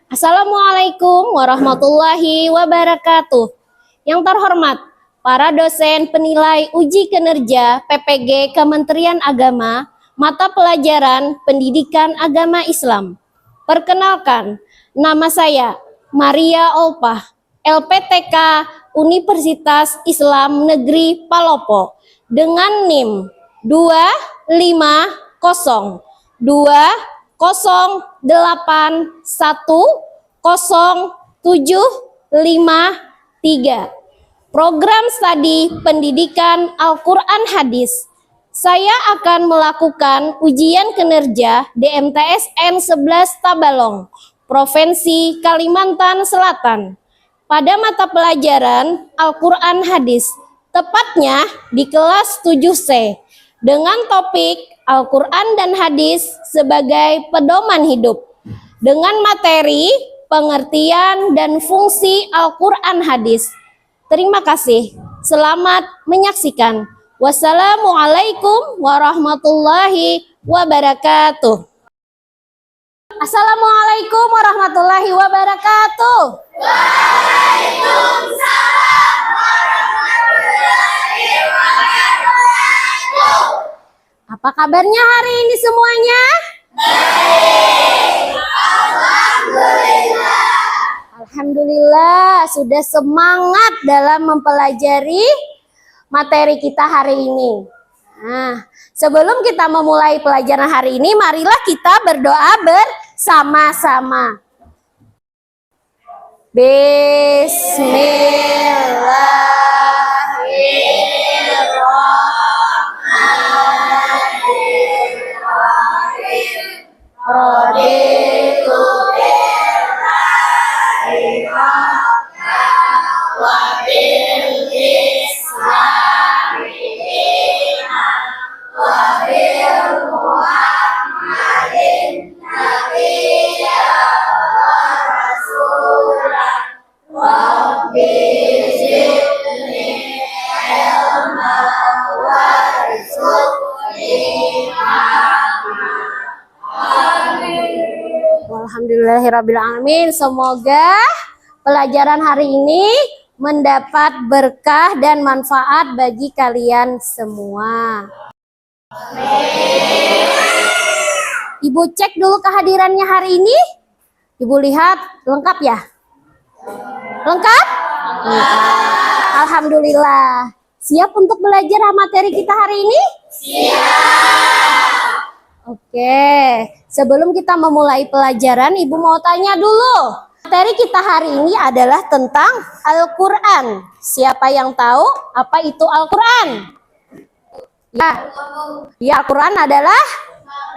Assalamualaikum warahmatullahi wabarakatuh. Yang terhormat, para dosen penilai uji kinerja PPG Kementerian Agama, mata pelajaran Pendidikan Agama Islam. Perkenalkan, nama saya Maria Olpah, LPTK Universitas Islam Negeri Palopo, dengan NIM 25080810753. Program studi pendidikan Al-Quran Hadis. Saya akan melakukan ujian kinerja DMTSN 11 Tabalong, Provinsi Kalimantan Selatan, pada mata pelajaran Al-Quran Hadis, tepatnya di kelas 7C, dengan topik Al-Quran dan Hadis sebagai pedoman hidup, dengan materi pengertian dan fungsi Al-Quran Hadis. Terima kasih. Selamat menyaksikan. Wassalamualaikum warahmatullahi wabarakatuh. Assalamualaikum warahmatullahi wabarakatuh. Waalaikumsalam warahmatullahi wabarakatuh. Apa kabarnya hari ini semuanya? Baik, alhamdulillah. Alhamdulillah, sudah semangat dalam mempelajari materi kita hari ini. Nah, sebelum kita memulai pelajaran hari ini, marilah kita berdoa bersama-sama. Bismillahirrahmanirrahim. Raditu billahi wa bil islami dinan wa bil Muhammadin nabiyyan wa rasulan. Rabbi zidni ilman warzuqni ilman. Alhamdulillahirrabbilalamin. Semoga pelajaran hari ini mendapat berkah dan manfaat bagi kalian semua. Ibu cek dulu kehadirannya hari ini. Ibu lihat lengkap ya? Lengkap? Alhamdulillah. Siap untuk belajar materi kita hari ini? Oke, sebelum kita memulai pelajaran, Ibu mau tanya dulu. Materi kita hari ini adalah tentang Al-Quran. Siapa yang tahu apa itu Al-Quran? Ya, Al-Quran adalah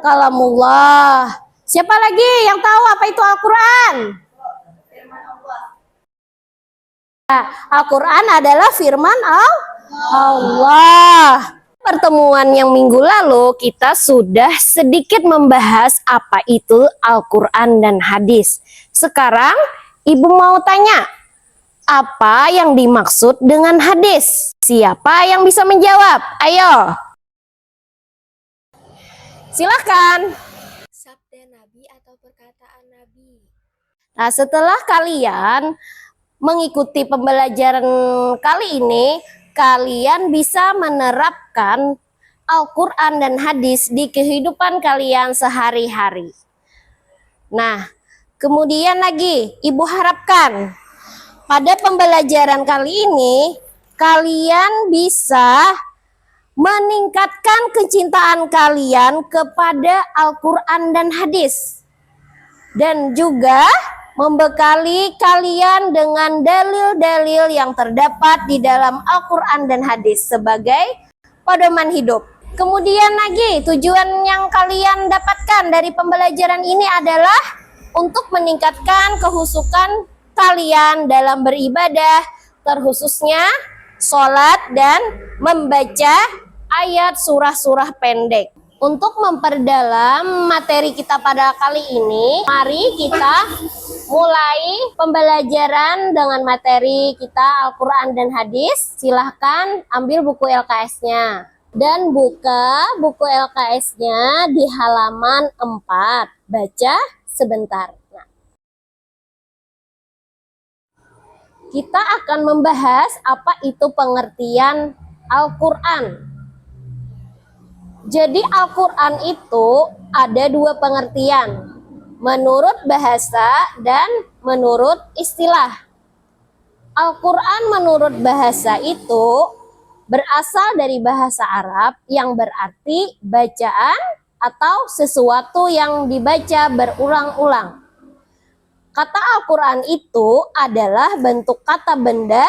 kalamullah. Siapa lagi yang tahu apa itu Al-Quran? Al-Quran adalah firman Allah. Pertemuan yang minggu lalu kita sudah sedikit membahas apa itu Al-Quran dan hadis. Sekarang Ibu mau tanya, apa yang dimaksud dengan hadis? Siapa yang bisa menjawab? Ayo. Silakan. Sabda Nabi atau perkataan Nabi. Nah, setelah kalian mengikuti pembelajaran kali ini, kalian bisa menerapkan Al-Quran dan hadis di kehidupan kalian sehari-hari. Nah, kemudian lagi, Ibu harapkan pada pembelajaran kali ini, kalian bisa meningkatkan kecintaan kalian kepada Al-Quran dan hadis. Dan juga membekali kalian dengan dalil-dalil yang terdapat di dalam Al-Quran dan hadis sebagai pedoman hidup. Kemudian lagi, tujuan yang kalian dapatkan dari pembelajaran ini adalah untuk meningkatkan kehusukan kalian dalam beribadah, terkhususnya sholat dan membaca ayat surah-surah pendek. Untuk memperdalam materi kita pada kali ini, mari kita mulai pembelajaran dengan materi kita Al-Quran dan hadis. Silahkan ambil buku LKS-nya dan buka buku LKS-nya di halaman 4. Baca sebentar. kita akan membahas apa itu pengertian Al-Quran. Jadi Al-Quran itu ada dua pengertian, menurut bahasa dan menurut istilah. Al-Quran menurut bahasa itu berasal dari bahasa Arab yang berarti bacaan atau sesuatu yang dibaca berulang-ulang. Kata Al-Quran itu adalah bentuk kata benda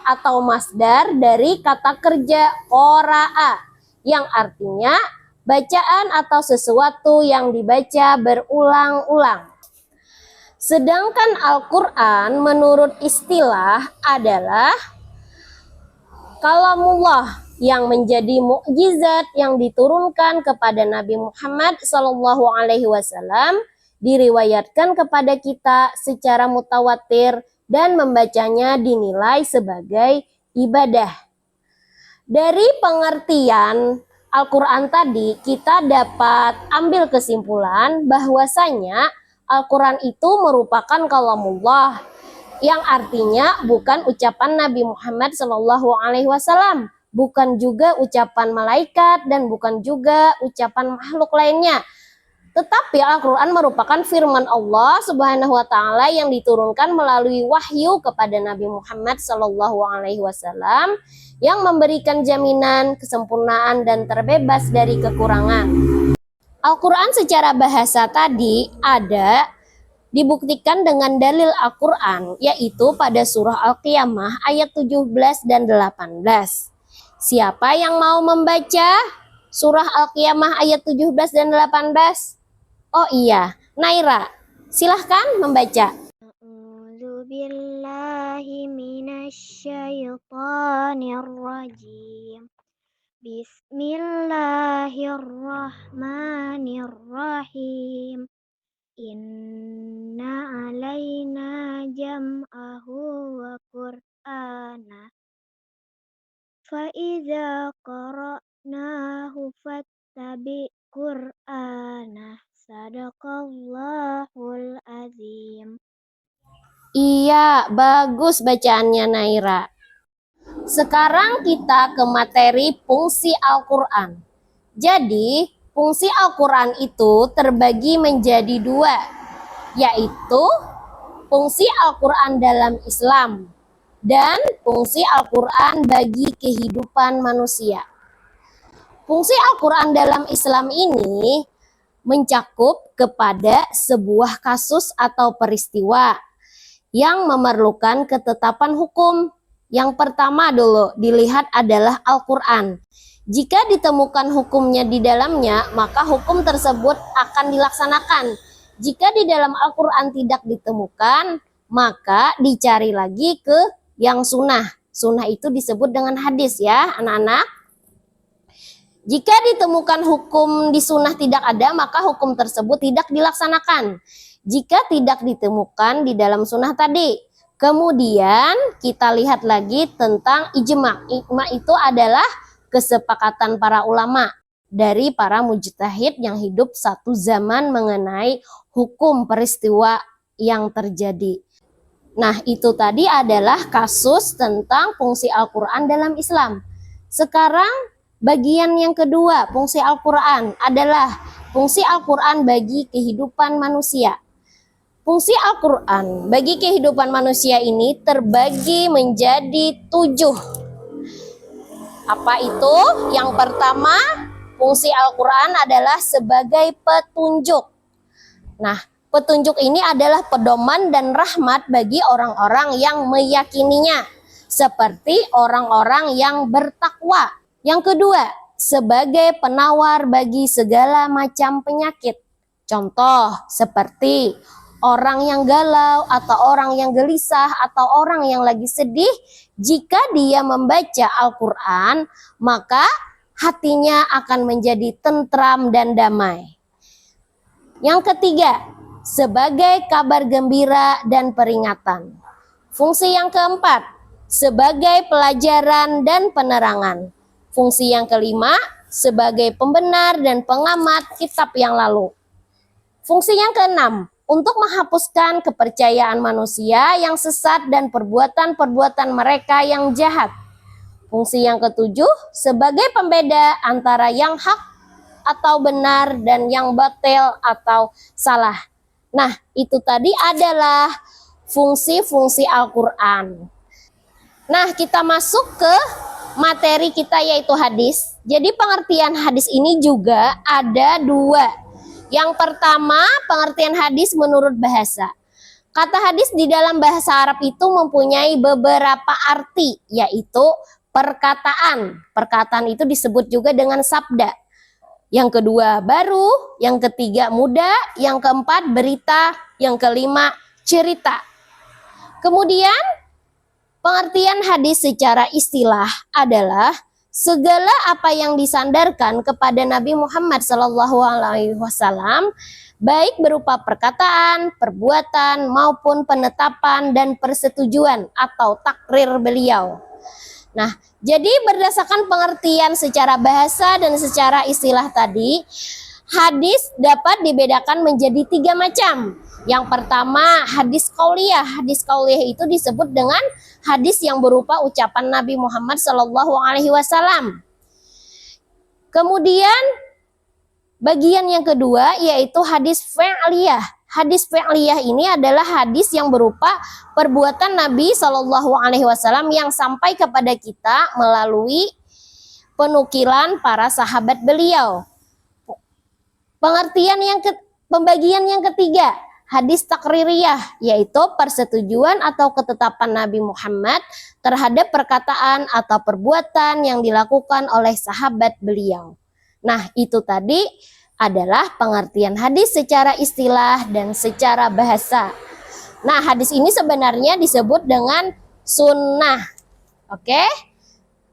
atau masdar dari kata kerja qara'a yang artinya bacaan atau sesuatu yang dibaca berulang-ulang. Sedangkan Al-Quran menurut istilah adalah kalamullah yang menjadi mukjizat yang diturunkan kepada Nabi Muhammad SAW, diriwayatkan kepada kita secara mutawatir dan membacanya dinilai sebagai ibadah. Dari pengertian Al-Quran tadi kita dapat ambil kesimpulan bahwasanya Al-Quran itu merupakan kalamullah yang artinya bukan ucapan Nabi Muhammad SAW, bukan juga ucapan malaikat dan bukan juga ucapan makhluk lainnya. Tetapi Al-Quran merupakan firman Allah Subhanahu wa Ta'ala yang diturunkan melalui wahyu kepada Nabi Muhammad SAW yang memberikan jaminan kesempurnaan dan terbebas dari kekurangan. Al-Quran secara bahasa tadi ada dibuktikan dengan dalil Al-Quran, yaitu pada surah Al-Qiyamah ayat 17 dan 18. Siapa yang mau membaca surah Al-Qiyamah ayat 17 dan 18? Oh iya, Naira, silahkan membaca. A'udzu billahi minasyaitonir rajim. Bismillahirrahmanirrahim. Inna alaina jam'ahu wa qur'ana. Fa idza qara'nahu fattabi' qur'ana. Sadaqallahul azim. Iya, bagus bacaannya Naira. Sekarang kita ke materi fungsi Al-Quran. Jadi, fungsi Al-Quran itu terbagi menjadi dua, yaitu fungsi Al-Quran dalam Islam dan fungsi Al-Quran bagi kehidupan manusia. Fungsi Al-Quran dalam Islam ini mencakup kepada sebuah kasus atau peristiwa yang memerlukan ketetapan hukum. Yang pertama dulu dilihat adalah Al-Quran. Jika ditemukan hukumnya di dalamnya, maka hukum tersebut akan dilaksanakan. Jika di dalam Al-Quran tidak ditemukan, maka dicari lagi ke yang sunnah. Sunnah itu disebut dengan hadis ya anak-anak. Jika ditemukan hukum di sunnah tidak ada, maka hukum tersebut tidak dilaksanakan. Jika tidak ditemukan di dalam sunnah tadi. Kemudian kita lihat lagi tentang ijma'. Ijma' itu adalah kesepakatan para ulama dari para mujtahid yang hidup satu zaman mengenai hukum peristiwa yang terjadi. Nah, itu tadi adalah kasus tentang fungsi Al-Quran dalam Islam. Sekarang bagian yang kedua, fungsi Al-Quran adalah fungsi Al-Quran bagi kehidupan manusia. Fungsi Al-Quran bagi kehidupan manusia ini terbagi menjadi 7. Apa itu? Yang pertama, fungsi Al-Quran adalah sebagai petunjuk. Nah, petunjuk ini adalah pedoman dan rahmat bagi orang-orang yang meyakininya, seperti orang-orang yang bertakwa. Yang kedua, sebagai penawar bagi segala macam penyakit. Contoh seperti orang yang galau atau orang yang gelisah atau orang yang lagi sedih, jika dia membaca Al-Quran, maka hatinya akan menjadi tentram dan damai. Yang ketiga, sebagai kabar gembira dan peringatan. Fungsi yang keempat, sebagai pelajaran dan penerangan. Fungsi yang kelima, sebagai pembenar dan pengamat kitab yang lalu. Fungsi yang keenam, untuk menghapuskan kepercayaan manusia yang sesat dan perbuatan-perbuatan mereka yang jahat. Fungsi yang ketujuh, sebagai pembeda antara yang hak atau benar dan yang batil atau salah. Nah, itu tadi adalah fungsi-fungsi Al-Quran. Nah, kita masuk ke materi kita yaitu hadis. Jadi pengertian hadis ini juga ada dua. Yang pertama, pengertian hadis menurut bahasa. Kata hadis di dalam bahasa Arab itu mempunyai beberapa arti, yaitu perkataan. Perkataan itu disebut juga dengan sabda. Yang kedua, baru. Yang ketiga, muda. Yang keempat, berita. Yang kelima, cerita. Kemudian, pengertian hadis secara istilah adalah segala apa yang disandarkan kepada Nabi Muhammad SAW, baik berupa perkataan, perbuatan, maupun penetapan dan persetujuan atau takrir beliau. Nah, jadi berdasarkan pengertian secara bahasa dan secara istilah tadi, hadis dapat dibedakan menjadi 3 macam. Yang pertama, hadis qauliyah. Hadis qauliyah itu disebut dengan hadis yang berupa ucapan Nabi Muhammad SAW. Kemudian, bagian yang kedua yaitu hadis fi'liyah. Hadis fi'liyah ini adalah hadis yang berupa perbuatan Nabi SAW yang sampai kepada kita melalui penukilan para sahabat beliau. Pembagian yang ketiga, hadis takririyah, yaitu persetujuan atau ketetapan Nabi Muhammad terhadap perkataan atau perbuatan yang dilakukan oleh sahabat beliau. Nah, itu tadi adalah pengertian hadis secara istilah dan secara bahasa. Nah, hadis ini sebenarnya disebut dengan sunnah. Oke?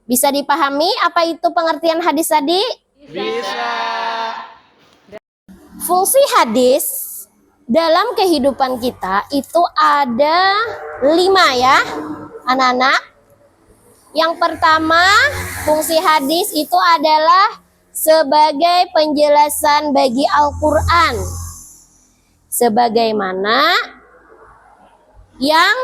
Bisa dipahami apa itu pengertian hadis tadi? Bisa. Fungsi hadis dalam kehidupan kita itu ada 5 ya, anak-anak. Yang pertama, fungsi hadis itu adalah sebagai penjelasan bagi Al-Quran, sebagaimana yang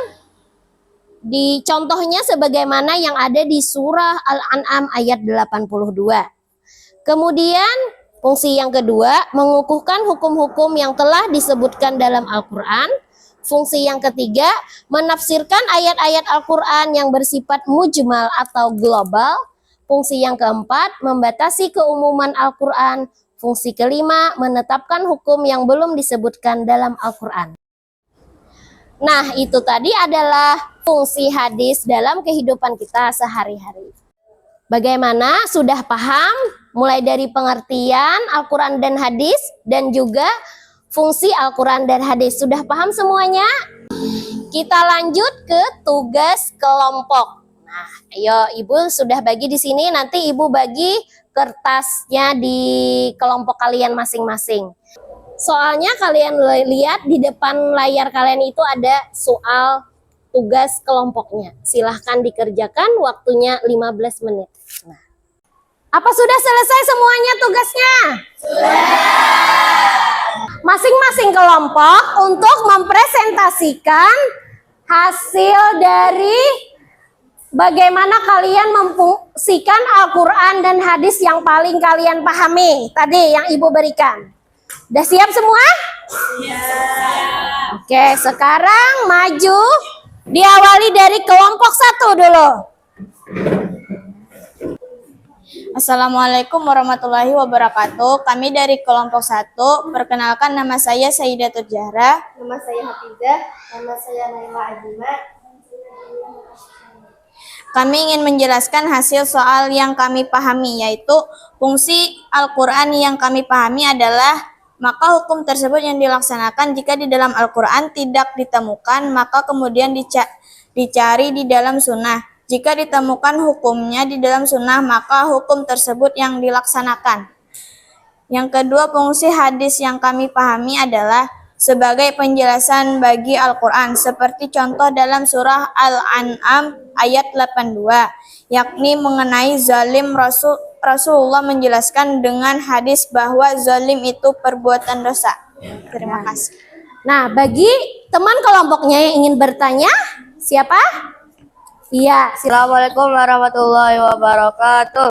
dicontohnya sebagaimana yang ada di surah Al-An'am ayat 82. Kemudian fungsi yang kedua, mengukuhkan hukum-hukum yang telah disebutkan dalam Al-Quran. Fungsi yang ketiga, menafsirkan ayat-ayat Al-Quran yang bersifat mujmal atau global. Fungsi yang keempat, membatasi keumuman Al-Quran. Fungsi kelima, menetapkan hukum yang belum disebutkan dalam Al-Quran. Nah, itu tadi adalah fungsi hadis dalam kehidupan kita sehari-hari. Bagaimana? Sudah paham? Mulai dari pengertian Al-Quran dan hadis, dan juga fungsi Al-Quran dan hadis. Sudah paham semuanya? Kita lanjut ke tugas kelompok. Nah, ayo Ibu sudah bagi di sini, nanti Ibu bagi kertasnya di kelompok kalian masing-masing. Soalnya kalian lihat di depan layar kalian itu ada soal tugas kelompoknya. Silahkan dikerjakan, waktunya 15 menit. Nah, apa sudah selesai semuanya tugasnya? Masing-masing kelompok untuk mempresentasikan hasil dari bagaimana kalian memfungsikan Al-Quran dan hadis yang paling kalian pahami tadi yang Ibu berikan. Udah siap semua? Siap. Oke, sekarang maju. Diawali dari kelompok 1 dulu. Assalamualaikum warahmatullahi wabarakatuh. Kami dari kelompok 1. Perkenalkan, nama saya Sayyidatul Zahra. Nama saya Hafizah. Nama saya Naila Azima. Kami ingin menjelaskan hasil soal yang kami pahami, yaitu fungsi Al-Quran yang kami pahami adalah maka hukum tersebut yang dilaksanakan jika di dalam Al-Quran tidak ditemukan, maka kemudian dicari di dalam sunnah. Jika ditemukan hukumnya di dalam sunnah, maka hukum tersebut yang dilaksanakan. Yang kedua, fungsi hadis yang kami pahami adalah sebagai penjelasan bagi Al-Quran, seperti contoh dalam surah Al-An'am ayat 82, yakni mengenai zalim. Rasulullah menjelaskan dengan hadis bahwa zalim itu perbuatan dosa. Terima kasih. Nah, bagi teman kelompoknya yang ingin bertanya, siapa? Iya, Assalamualaikum warahmatullahi wabarakatuh.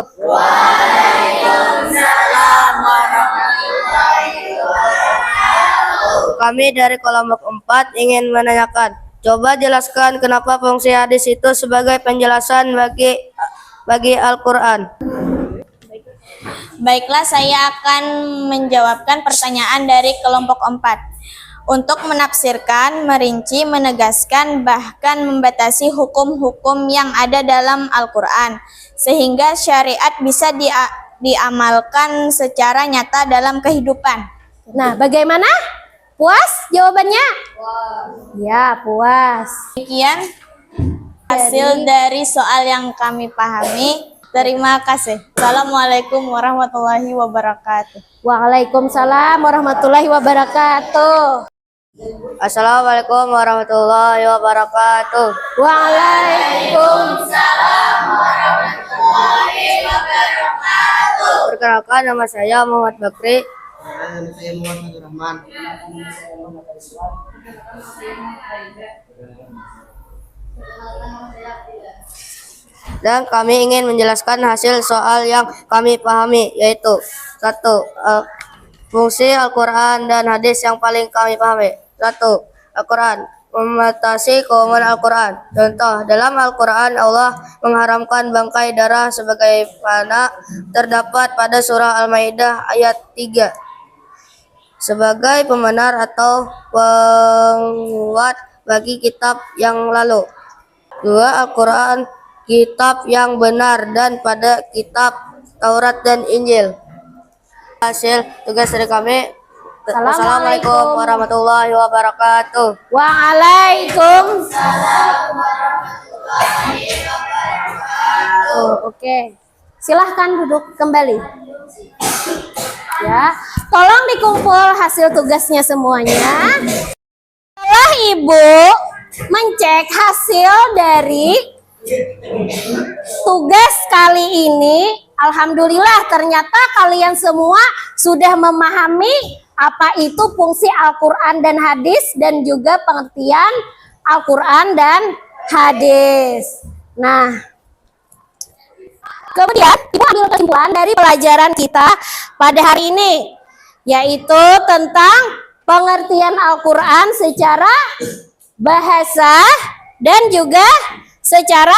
Kami dari kelompok 4 ingin menanyakan, coba jelaskan kenapa fungsi hadis itu sebagai penjelasan bagi Al-Quran. Baiklah, saya akan menjawabkan pertanyaan dari kelompok 4. Untuk menafsirkan, merinci, menegaskan, bahkan membatasi hukum-hukum yang ada dalam Al-Quran, sehingga syariat bisa diamalkan secara nyata dalam kehidupan. Nah, bagaimana? Puas jawabannya? Puas. Ya, puas. Demikian hasil dari soal yang kami pahami. Terima kasih. Assalamualaikum warahmatullahi wabarakatuh. Waalaikumsalam warahmatullahi wabarakatuh. Assalamualaikum warahmatullahi wabarakatuh. Waalaikumsalam. Perkenalkan, nama saya Muhammad Bakri. Saya Muhammad Rahman. Dan kami ingin menjelaskan hasil soal yang kami pahami, yaitu 1. Fungsi Al-Quran dan hadis yang paling kami pahami. 1. Al-Quran membatasi keumuman Al-Quran. Contoh, dalam Al-Quran Allah mengharamkan bangkai darah sebagai mana terdapat pada surah Al-Maidah ayat 3. Sebagai pembenar atau penguat bagi kitab yang lalu. 2. Al-Quran kitab yang benar dan pada kitab Taurat dan Injil. Hasil tugas dari kami. Assalamualaikum warahmatullahi wabarakatuh. Waalaikumsalam. Oke. Silahkan duduk kembali. Ya, tolong dikumpul hasil tugasnya semuanya. Setelah Ibu mencek hasil dari tugas kali ini, alhamdulillah ternyata kalian semua sudah memahami apa itu fungsi Al-Quran dan hadis dan juga pengertian Al-Quran dan hadis. Nah, kemudian Ibu ambil kesimpulan dari pelajaran kita pada hari ini, yaitu tentang pengertian Al-Quran secara bahasa dan juga secara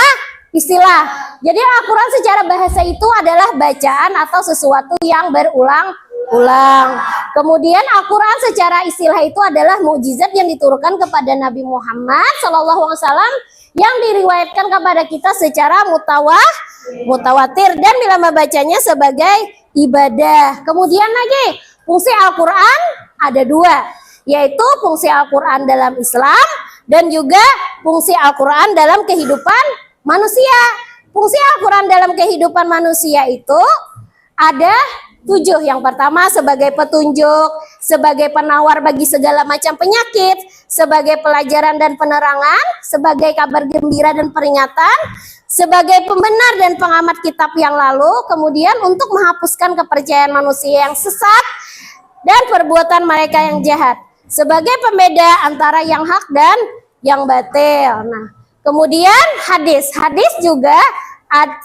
istilah. Jadi Al-Quran secara bahasa itu adalah bacaan atau sesuatu yang berulang-ulang. Kemudian Al-Quran secara istilah itu adalah mukjizat yang diturunkan kepada Nabi Muhammad SAW yang diriwayatkan kepada kita secara mutawatir dan bila membacanya sebagai ibadah. Kemudian lagi fungsi Al-Quran ada 2, yaitu fungsi Al-Quran dalam Islam dan juga fungsi Al-Quran dalam kehidupan manusia. Fungsi Al-Quran dalam kehidupan manusia itu ada 7. Yang pertama sebagai petunjuk, sebagai penawar bagi segala macam penyakit, sebagai pelajaran dan penerangan, sebagai kabar gembira dan peringatan, sebagai pembenar dan pengamat kitab yang lalu, kemudian untuk menghapuskan kepercayaan manusia yang sesat dan perbuatan mereka yang jahat, sebagai pembeda antara yang hak dan yang batil. Nah, kemudian hadis juga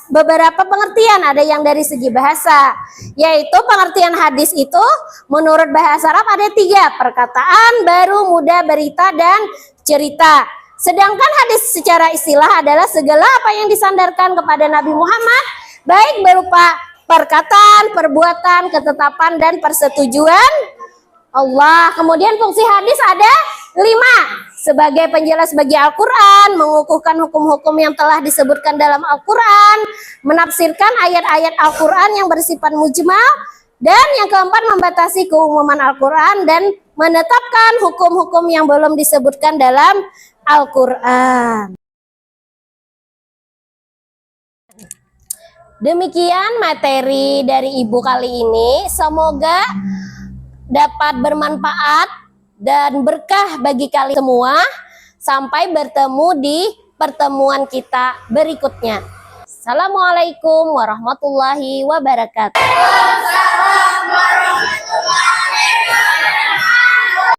beberapa pengertian, ada yang dari segi bahasa, yaitu pengertian hadis itu menurut bahasa Arab ada 3, perkataan, baru, mudah, berita, dan cerita. Sedangkan hadis secara istilah adalah segala apa yang disandarkan kepada Nabi Muhammad, baik berupa perkataan, perbuatan, ketetapan, dan persetujuan Allah. Kemudian fungsi hadis ada 5. Sebagai penjelas bagi Al-Quran, mengukuhkan hukum-hukum yang telah disebutkan dalam Al-Quran, menafsirkan ayat-ayat Al-Quran yang bersifat mujmal, dan yang keempat membatasi keumuman Al-Quran dan menetapkan hukum-hukum yang belum disebutkan dalam Al-Quran. Demikian materi dari Ibu kali ini, semoga dapat bermanfaat dan berkah bagi kalian semua. Sampai bertemu di pertemuan kita berikutnya. Assalamualaikum warahmatullahi wabarakatuh.